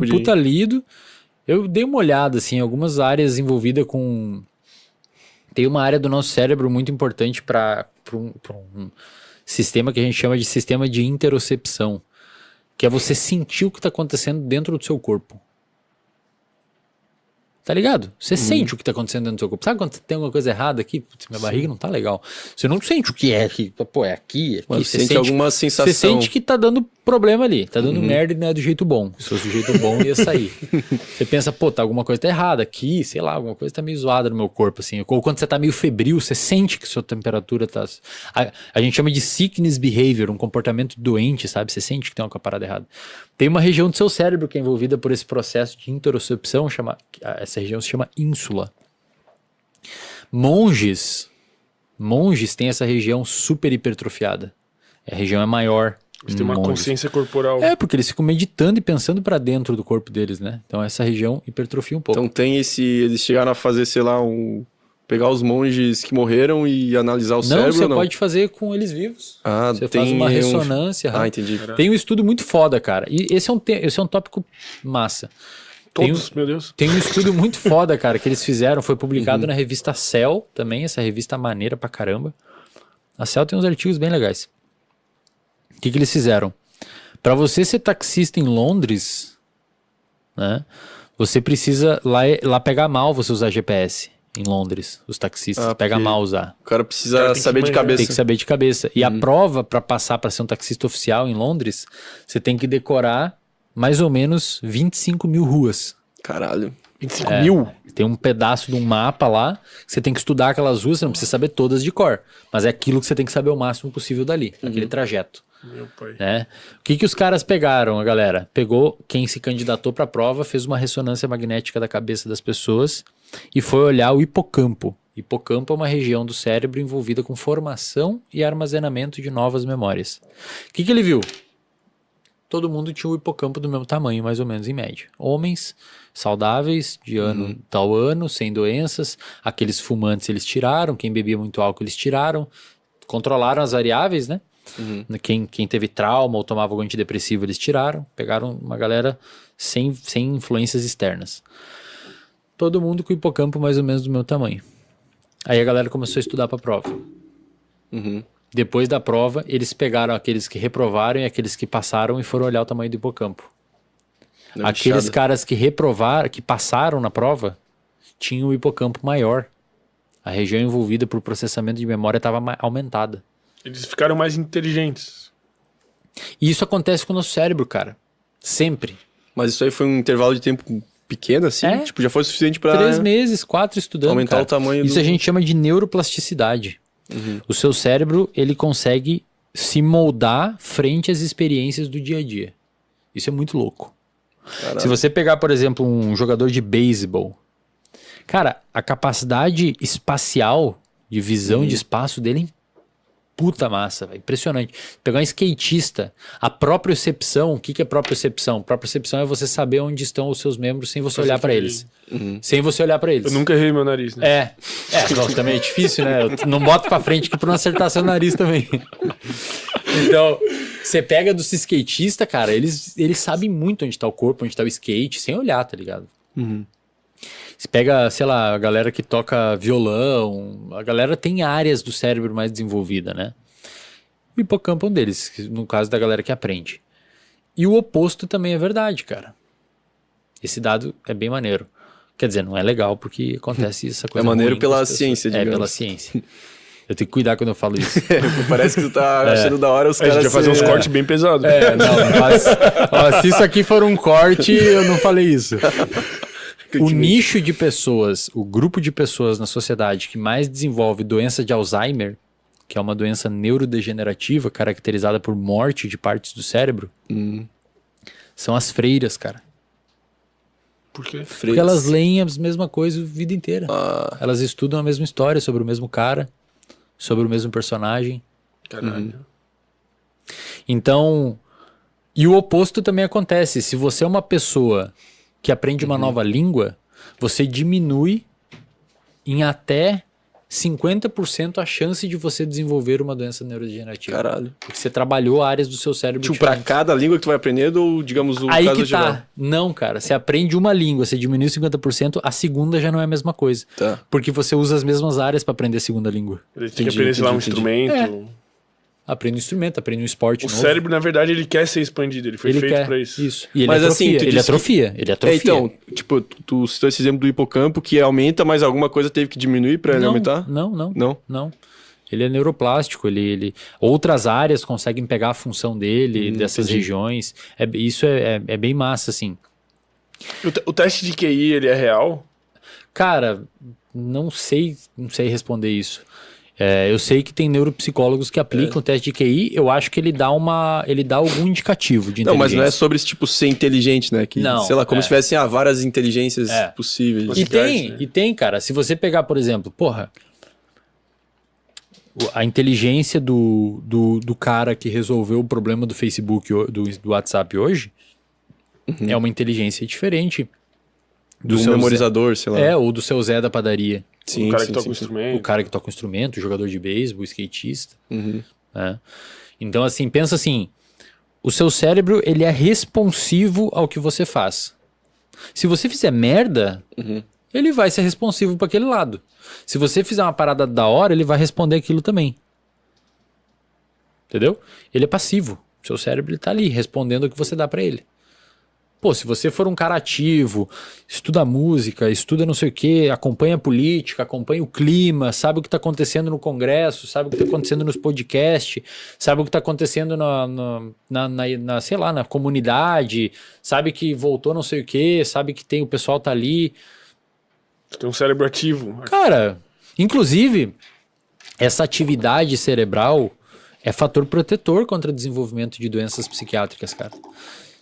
puta lido. Eu dei uma olhada, assim, algumas áreas envolvidas com... Tem uma área do nosso cérebro muito importante para um sistema que a gente chama de sistema de interocepção, que é você sentir o que está acontecendo dentro do seu corpo. Tá ligado? Você sente o que tá acontecendo dentro do seu corpo. Sabe quando tem alguma coisa errada aqui? Putz, minha barriga não tá legal. Você não sente o que é aqui. Pô, é aqui. Mas você sente alguma sensação. Você sente que tá dando problema ali. Tá dando merda e não é do jeito bom. Se fosse do jeito bom, ia sair. Você pensa, pô, tá alguma coisa tá errada aqui. Sei lá, alguma coisa tá meio zoada no meu corpo, assim. Ou quando você tá meio febril, você sente que sua temperatura tá... A gente chama de sickness behavior, um comportamento doente, sabe? Você sente que tem uma parada errada. Tem uma região do seu cérebro que é envolvida por esse processo de interocepção, essa região se chama ínsula. Monges têm essa região super hipertrofiada. A região é maior. Eles têm uma consciência corporal. É, porque eles ficam meditando e pensando pra dentro do corpo deles, né? Então essa região hipertrofia um pouco. Então tem eles chegaram a fazer, sei lá, pegar os monges que morreram e analisar o cérebro? Não, você pode fazer com eles vivos. Ah, você faz uma ressonância. Entendi. Tem um estudo muito foda, cara. E esse é um tópico massa. Meu Deus. Tem um estudo muito foda, cara, que eles fizeram. Foi publicado na revista Cell também. Essa revista maneira pra caramba. A Cell tem uns artigos bem legais. O que eles fizeram? Pra você ser taxista em Londres, né? Você precisa lá pegar mal você usar GPS. Em Londres, os taxistas pega mal usar. O cara precisa saber de cabeça. Tem que saber de cabeça. E a prova para passar para ser um taxista oficial em Londres, você tem que decorar mais ou menos 25 mil ruas. Caralho. 25 mil? Tem um pedaço de um mapa lá, você tem que estudar aquelas ruas, você não precisa saber todas de cor. Mas é aquilo que você tem que saber o máximo possível dali, aquele trajeto. Meu pai. Né? O que os caras pegaram, a galera? Pegou quem se candidatou para a prova, fez uma ressonância magnética da cabeça das pessoas e foi olhar o hipocampo. Hipocampo é uma região do cérebro envolvida com formação e armazenamento de novas memórias. O que ele viu? Todo mundo tinha o hipocampo do mesmo tamanho, mais ou menos, em média. Homens saudáveis, de tal ano, sem doenças. Aqueles fumantes eles tiraram, quem bebia muito álcool eles tiraram. Controlaram as variáveis, né? Quem teve trauma ou tomava algum antidepressivo eles tiraram. Pegaram uma galera sem influências externas. Todo mundo com o hipocampo mais ou menos do meu tamanho. Aí a galera começou a estudar para a prova. Depois da prova, eles pegaram aqueles que reprovaram e aqueles que passaram e foram olhar o tamanho do hipocampo. Aqueles caras que reprovaram, que passaram na prova, tinham o hipocampo maior. A região envolvida por processamento de memória estava aumentada. Eles ficaram mais inteligentes. E isso acontece com o nosso cérebro, cara. Sempre. Mas isso aí foi um intervalo de tempo pequeno, assim? É. Tipo, já foi suficiente pra... 3 meses, 4 estudando, aumentar cara. o tamanho Isso a gente chama de neuroplasticidade. O seu cérebro, ele consegue se moldar frente às experiências do dia a dia. Isso é muito louco. Caralho. Se você pegar, por exemplo, um jogador de beisebol, cara, a capacidade espacial, de visão de espaço dele é puta massa, véio. Impressionante. Pegar um skatista, a propriocepção, o que é propriocepção? Propriocepção é você saber onde estão os seus membros sem você olhar pra eles. Sem você olhar pra eles. Eu nunca errei meu nariz, né? Não, também é difícil, né? Eu não boto pra frente aqui pra não acertar seu nariz também. Então, você pega dos skatistas, cara, eles sabem muito onde tá o corpo, onde tá o skate, sem olhar, tá ligado? Você pega, sei lá, a galera que toca violão, a galera tem áreas do cérebro mais desenvolvida, né? O hipocampo é um deles, no caso da galera que aprende. E o oposto também é verdade, cara. Esse dado é bem maneiro. Quer dizer, não é legal porque acontece essa coisa. É maneiro ruim pela ciência, digamos. É, pela ciência. Eu tenho que cuidar quando eu falo isso. Parece que tu tá achando da hora os caras... A gente vai fazer uns cortes bem pesados. Não, mas ó, se isso aqui for um corte, eu não falei isso. O nicho de pessoas, o grupo de pessoas na sociedade que mais desenvolve doença de Alzheimer, que é uma doença neurodegenerativa caracterizada por morte de partes do cérebro, são as freiras, cara. Por quê? Porque elas leem a mesma coisa a vida inteira. Elas estudam a mesma história sobre o mesmo cara, sobre o mesmo personagem. Caralho. Então, e o oposto também acontece. Se você é uma pessoa que aprende uma nova língua, você diminui em até 50% a chance de você desenvolver uma doença neurodegenerativa. Caralho. Porque você trabalhou áreas do seu cérebro Tipo, pra diferentes. cada língua que tu vai aprendendo, ou digamos o Aí caso que geral? tá. Não, cara. Você aprende uma língua, você diminui 50%, a segunda já não é a mesma coisa. Tá. Porque você usa as mesmas áreas pra aprender a segunda língua. Ele tem que Entendi, aprender, sei lá, um entendi. instrumento. Aprende um instrumento, aprende um esporte O novo. cérebro, na verdade, ele quer ser expandido. Ele foi Ele feito quer pra isso. isso. E ele Mas, atrofia, assim, tu ele disse atrofia, ele atrofia. Então, tipo, tu citou esse exemplo do hipocampo que aumenta, mas alguma coisa teve que diminuir pra ele aumentar? Não. Ele é neuroplástico, outras áreas conseguem pegar a função dele, dessas entendi. regiões. Isso é bem massa, assim. O teste de QI, ele é real? Cara, não sei responder isso. Eu sei que tem neuropsicólogos que aplicam o teste de QI, eu acho que ele dá algum indicativo de Não, inteligência. mas não é sobre esse tipo ser inteligente, né? Que, Não, sei lá, como se tivesse várias inteligências possíveis. E tem, cara, se você pegar, por exemplo, a inteligência do cara que resolveu o problema do Facebook, do WhatsApp hoje, é uma inteligência diferente Do seu memorizador, sei lá. ou do seu Zé da padaria. Sim, O cara sim, que toca sim, o sim. instrumento. O cara que toca um instrumento, o jogador de beisebol, o skatista. Uhum. Né? Então, assim, pensa assim, o seu cérebro, ele é responsivo ao que você faz. Se você fizer merda, ele vai ser responsivo para aquele lado. Se você fizer uma parada da hora, ele vai responder aquilo também. Entendeu? Ele é passivo. O seu cérebro, ele tá ali, respondendo o que você dá para ele. Pô, se você for um cara ativo, estuda música, estuda não sei o quê, acompanha a política, acompanha o clima, sabe o que está acontecendo no Congresso, sabe o que está acontecendo nos podcasts, sabe o que está acontecendo sei lá, na comunidade, sabe que voltou não sei o quê, sabe que o pessoal tá ali. Tu tem um cérebro ativo. Cara, inclusive, essa atividade cerebral é fator protetor contra o desenvolvimento de doenças psiquiátricas, cara.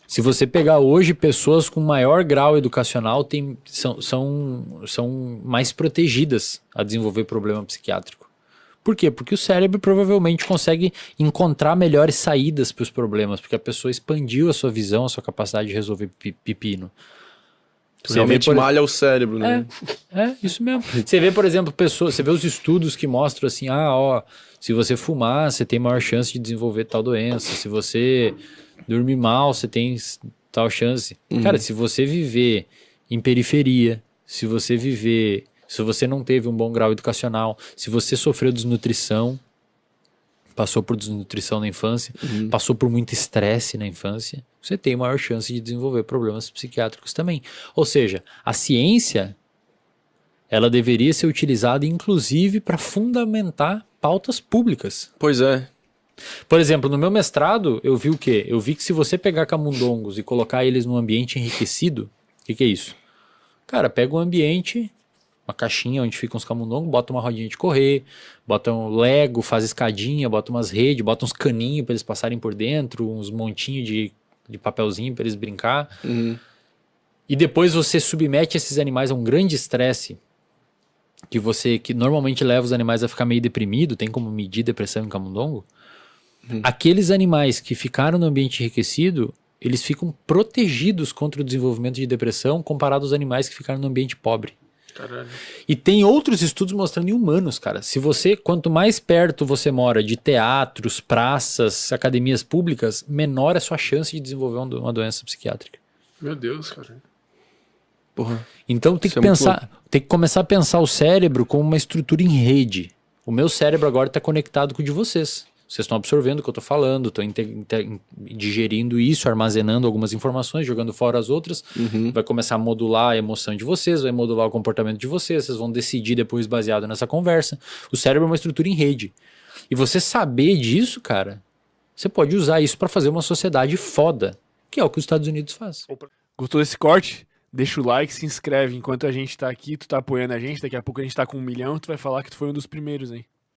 Se você pegar hoje pessoas com maior grau educacional, são mais protegidas a desenvolver problema psiquiátrico. Por quê? Porque o cérebro provavelmente consegue encontrar melhores saídas para os problemas, porque a pessoa expandiu a sua visão, a sua capacidade de resolver pepino. Tu realmente malha o cérebro, né? Isso mesmo. Você vê, por exemplo, você vê os estudos que mostram assim, se você fumar, você tem maior chance de desenvolver tal doença, se você dormir mal, você tem tal chance. Cara, se você viver em periferia, se você não teve um bom grau educacional, se você sofreu desnutrição, passou por desnutrição na infância, passou por muito estresse na infância, você tem maior chance de desenvolver problemas psiquiátricos também. Ou seja, a ciência, ela deveria ser utilizada inclusive para fundamentar pautas públicas. Pois é. Por exemplo, no meu mestrado, eu vi o quê? Eu vi que se você pegar camundongos e colocar eles num ambiente enriquecido, o que é isso? Cara, pega um ambiente, uma caixinha onde ficam os camundongos, bota uma rodinha de correr, bota um Lego, faz escadinha, bota umas redes, bota uns caninhos para eles passarem por dentro, uns montinhos de papelzinho para eles brincar. E depois você submete esses animais a um grande estresse, que normalmente leva os animais a ficar meio deprimido, tem como medir depressão em camundongo. Aqueles animais que ficaram no ambiente enriquecido, eles ficam protegidos contra o desenvolvimento de depressão comparado aos animais que ficaram no ambiente pobre. Caralho. E tem outros estudos mostrando em humanos, cara. Quanto mais perto você mora de teatros, praças, academias públicas, menor é a sua chance de desenvolver uma doença psiquiátrica. Meu Deus, cara. Porra. Então tem que começar a pensar o cérebro como uma estrutura em rede. O meu cérebro agora está conectado com o de vocês. Vocês estão absorvendo o que eu estou falando, estão digerindo isso, armazenando algumas informações, jogando fora as outras. Vai começar a modular a emoção de vocês, vai modular o comportamento de vocês vão decidir depois baseado nessa conversa. O cérebro é uma estrutura em rede. E você saber disso, cara, você pode usar isso para fazer uma sociedade foda, que é o que os Estados Unidos faz. Gostou desse corte? Deixa o like, se inscreve. Enquanto a gente tá aqui, tu tá apoiando a gente, daqui a pouco a gente tá com 1 milhão, tu vai falar que tu foi um dos primeiros, hein?